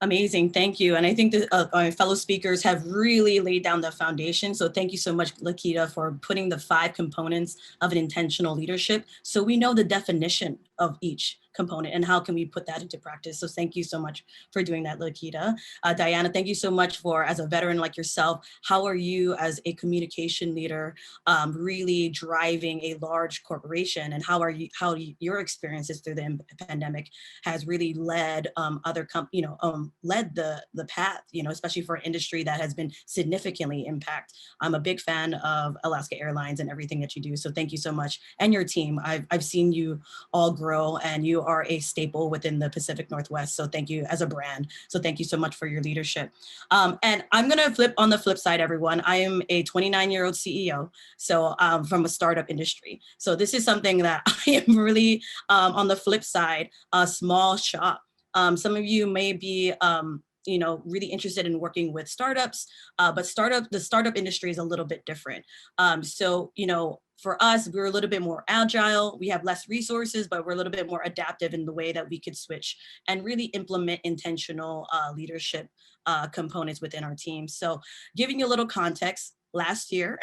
Amazing, thank you. And I think that our fellow speakers have really laid down the foundation. So thank you so much, Lakita, for putting the 5 components of an intentional leadership. So we know the definition of each component and how can we put that into practice. So thank you so much for doing that, Lakita. Diana, thank you so much for, as a veteran like yourself, how are you as a communication leader really driving a large corporation, and how your experiences through the pandemic has really led led the path, especially for an industry that has been significantly impacted. I'm a big fan of Alaska Airlines and everything that you do. So thank you so much. And your team. I've seen you all grow, and you are a staple within the Pacific Northwest. So thank you as a brand. So thank you so much for your leadership. And I'm going to flip on the flip side, everyone. I am a 29-year-old CEO. So from a startup industry. So this is something that I am really on the flip side, a small shop. Some of you may be really interested in working with startups, but the startup industry is a little bit different. For us, we're a little bit more agile. We have less resources, but we're a little bit more adaptive in the way that we could switch and really implement intentional leadership components within our team. So giving you a little context, last year,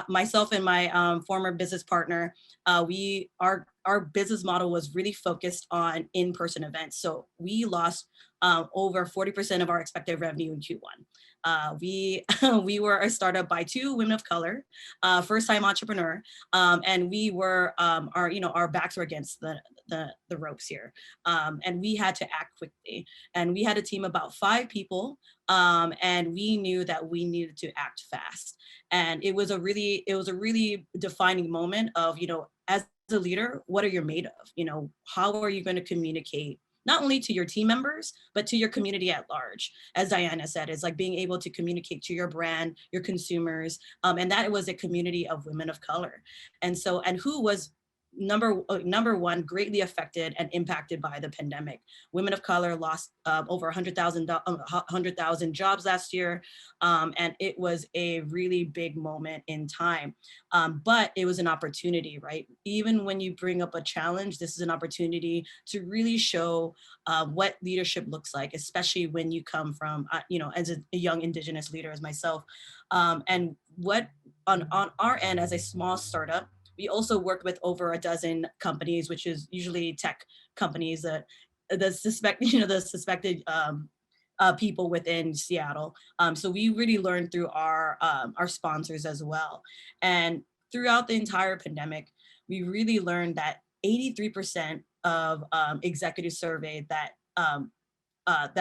myself and my former business partner, our business model was really focused on in-person events. So we lost over 40% of our expected revenue in Q1. We were a startup by 2 women of color, first-time entrepreneur, and we were our backs were against the ropes here, and we had to act quickly. And we had a team of about 5 people, and we knew that we needed to act fast. And it was a really defining moment of, as a leader, what are you made of? How are you going to communicate not only to your team members, but to your community at large? As Diana said, it's like being able to communicate to your brand, your consumers, and that was a community of women of color. And who was number one greatly affected and impacted by the pandemic. Women of color lost over 100,000 jobs last year, and it was a really big moment in time. But it was an opportunity, right? Even when you bring up a challenge, this is an opportunity to really show what leadership looks like, especially when you come from, as a young Indigenous leader as myself. And what on our end as a small startup, we also worked with over a dozen companies, which is usually tech companies that the suspected people within Seattle. So we really learned through our sponsors as well. And throughout the entire pandemic, we really learned that 83% of executives surveyed that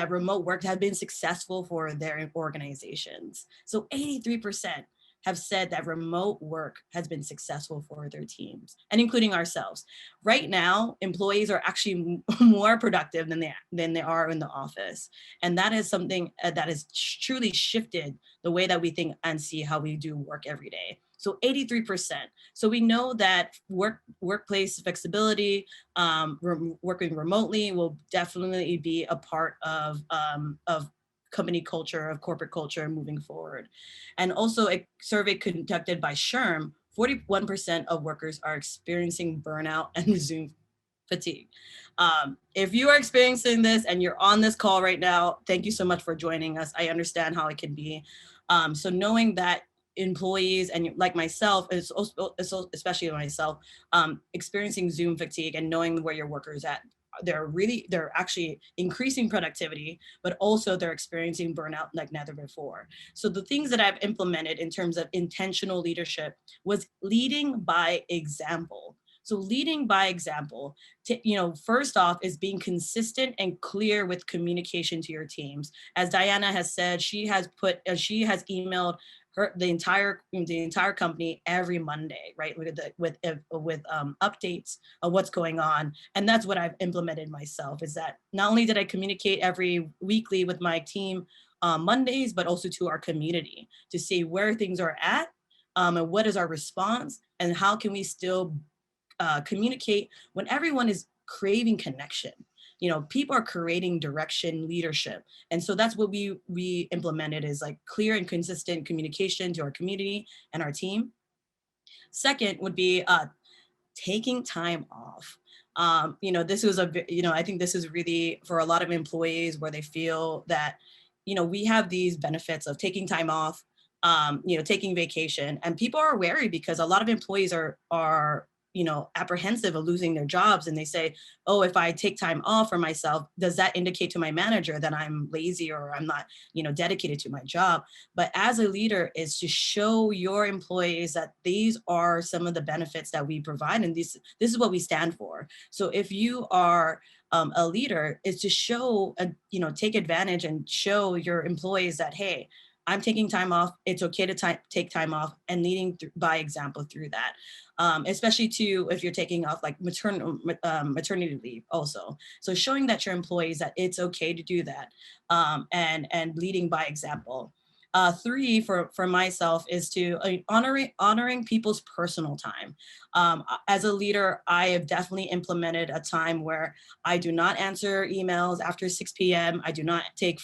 remote work had been successful for their organizations. So 83% have said that remote work has been successful for their teams, and including ourselves. Right now, employees are actually more productive than they are in the office. And that is something that has truly shifted the way that we think and see how we do work every day. So 83%. So we know that workplace flexibility, working remotely will definitely be a part of company culture, of corporate culture moving forward. And also a survey conducted by SHRM, 41% of workers are experiencing burnout and Zoom fatigue. If you are experiencing this and you're on this call right now, thank you so much for joining us. I understand how it can be. So knowing that employees and like myself, especially myself, experiencing Zoom fatigue and knowing where your worker is at, they're actually increasing productivity, but also they're experiencing burnout like never before. So the things that I've implemented in terms of intentional leadership was leading by example. So leading by example, first off is being consistent and clear with communication to your teams. As Diana has said, she has emailed the entire company every Monday, right? With updates of what's going on. And that's what I've implemented myself, is that not only did I communicate every weekly with my team Mondays, but also to our community to see where things are at, and what is our response, and how can we still communicate when everyone is craving connection. People are creating direction, leadership. And so that's what we implemented, is like clear and consistent communication to our community and our team. Second would be taking time off. This was I think this is really for a lot of employees where they feel that, we have these benefits of taking time off, taking vacation, and people are wary because a lot of employees are apprehensive of losing their jobs. And they say, oh, if I take time off for myself, does that indicate to my manager that I'm lazy or I'm not, dedicated to my job? But as a leader, is to show your employees that these are some of the benefits that we provide, and this is what we stand for. So if you are a leader, is to show, take advantage and show your employees that, hey, I'm taking time off. It's okay to take time off, and leading by example through that. Especially too, if you're taking off like maternity leave also. So showing that your employees that it's okay to do that, and leading by example. Three for myself is to honoring people's personal time. As a leader, I have definitely implemented a time where I do not answer emails after 6 p.m. I do not take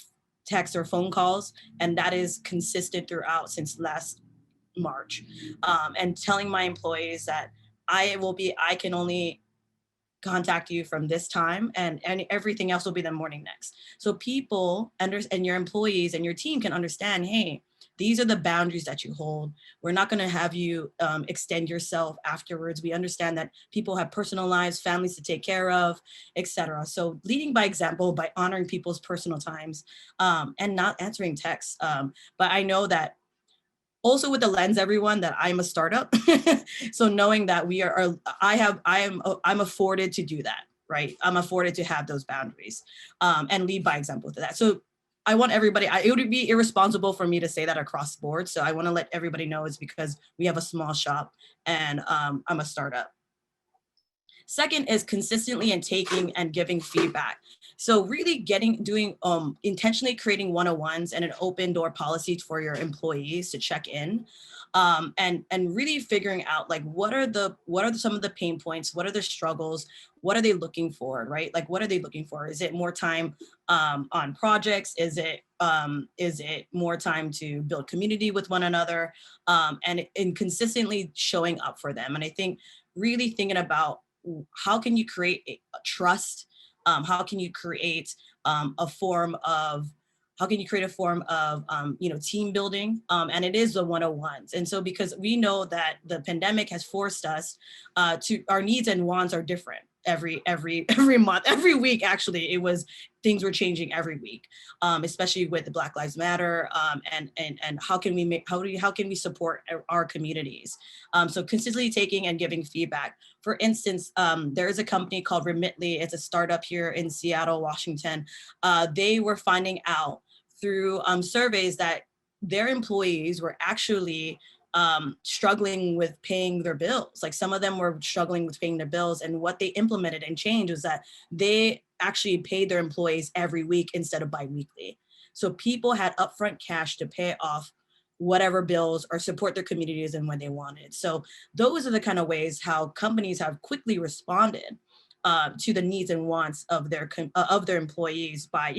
texts or phone calls, and that is consistent throughout since last March. And telling my employees that I can only contact you from this time, and everything else will be the morning next. So people and your employees and your team can understand, hey, these are the boundaries that you hold. We're not going to have you extend yourself afterwards. We understand that people have personal lives, families to take care of, etc. So leading by example, by honoring people's personal times, and not answering texts. But I know that also with the lens, everyone, that I'm a startup. So knowing that I'm afforded to do that, right? I'm afforded to have those boundaries, and lead by example to that. So I want everybody, it would be irresponsible for me to say that across the board. So I want to let everybody know it's because we have a small shop, and I'm a startup. Second is consistently and taking and giving feedback. So really intentionally creating one-on-ones and an open door policy for your employees to check in, and really figuring out like what are some of the pain points, what are the struggles, what are they looking for, right? Like what are they looking for? Is it more time on projects? Is it more time to build community with one another, and consistently showing up for them? And I think really thinking about how can you create a trust? How can you create a form of team building? And it is the 101s. And so because we know that the pandemic has forced us to, our needs and wants are different every month, every week. Actually, things were changing every week, especially with the Black Lives Matter, and how can we support our communities? So consistently taking and giving feedback. For instance, there is a company called Remitly. It's a startup here in Seattle, Washington. They were finding out through surveys that their employees were actually struggling with paying their bills. Like some of them were struggling with paying their bills, and what they implemented and changed was that they actually paid their employees every week instead of biweekly. So people had upfront cash to pay off whatever bills or support their communities in when they wanted. So those are the kind of ways how companies have quickly responded to the needs and wants of their employees by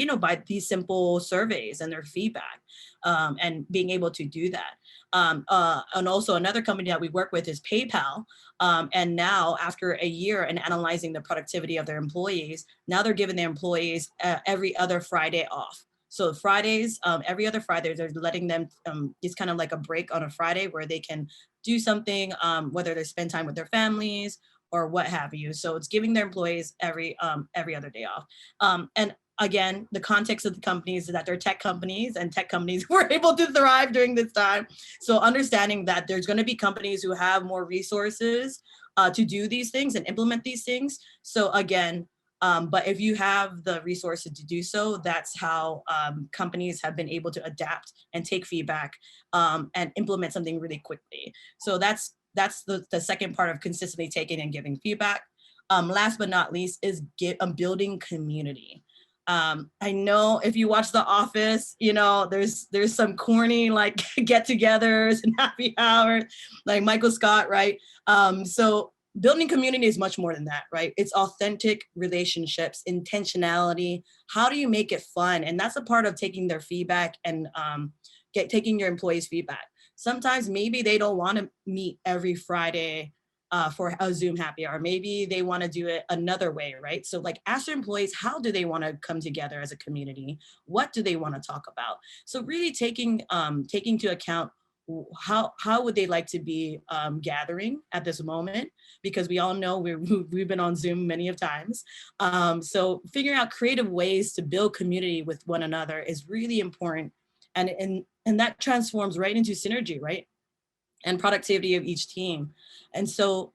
these simple surveys and their feedback, and being able to do that. And also another company that we work with is PayPal. And now after a year and analyzing the productivity of their employees, now they're giving their employees every other Friday off. So Fridays, every other Friday, they're letting them, it's kind of like a break on a Friday where they can do something, whether they spend time with their families or what have you. So it's giving their employees every other day off. And again, the context of the companies is that they're tech companies, and tech companies were able to thrive during this time. So understanding that there's going to be companies who have more resources to do these things and implement these things. So again, but if you have the resources to do so, that's how companies have been able to adapt and take feedback, and implement something really quickly. So that's the second part of consistently taking and giving feedback. Last but not least is building community. I know if you watch The Office, there's some corny like get-togethers and happy hours, like Michael Scott, right? So building community is much more than that, right? It's authentic relationships, intentionality. How do you make it fun? And that's a part of taking their feedback and taking your employees' feedback. Sometimes maybe they don't want to meet every Friday for a Zoom happy hour. Maybe they want to do it another way, right? So like ask your employees, how do they want to come together as a community? What do they want to talk about? So really taking to account how would they like to be gathering at this moment, because we all know we've been on Zoom many of times. So figuring out creative ways to build community with one another is really important, and that transforms right into synergy, right, and productivity of each team. And so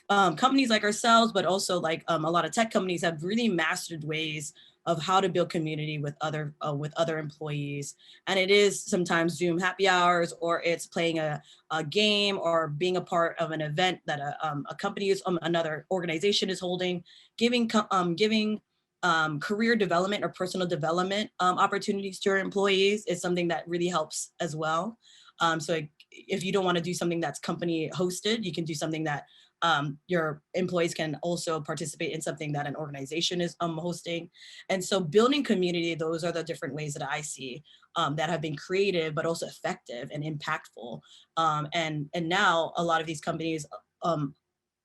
companies like ourselves, but also like a lot of tech companies have really mastered ways of how to build community with other employees. And it is sometimes Zoom happy hours, or it's playing a game, or being a part of an event that a company is, another organization is holding, giving career development or personal development opportunities to your employees is something that really helps as well. So if you don't want to do something that's company hosted, you can do something that your employees can also participate in something that an organization is hosting. And so building community, those are the different ways that I see that have been creative, but also effective and impactful. And now a lot of these companies,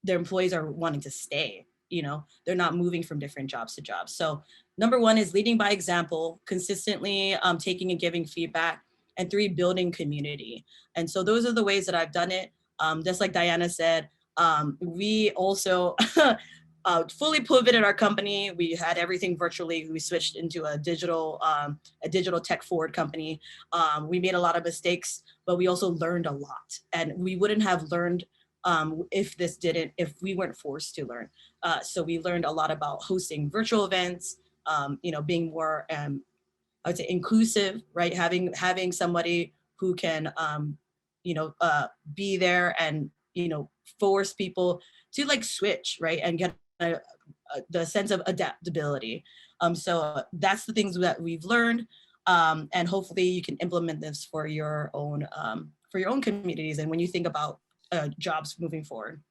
their employees are wanting to stay, they're not moving from different jobs to jobs. So number one is leading by example, consistently taking and giving feedback, and three, building community. And so those are the ways that I've done it. Just like Diana said, we also fully pivoted our company. We had everything virtually. We switched into a digital tech forward company. We made a lot of mistakes, but we also learned a lot. And we wouldn't have learned if we weren't forced to learn. So we learned a lot about hosting virtual events, being more, I would say, inclusive, right? Having somebody who can, be there and, force people to like switch, right? And get the sense of adaptability. So that's the things that we've learned. And hopefully you can implement this for your own communities. And when you think about jobs moving forward.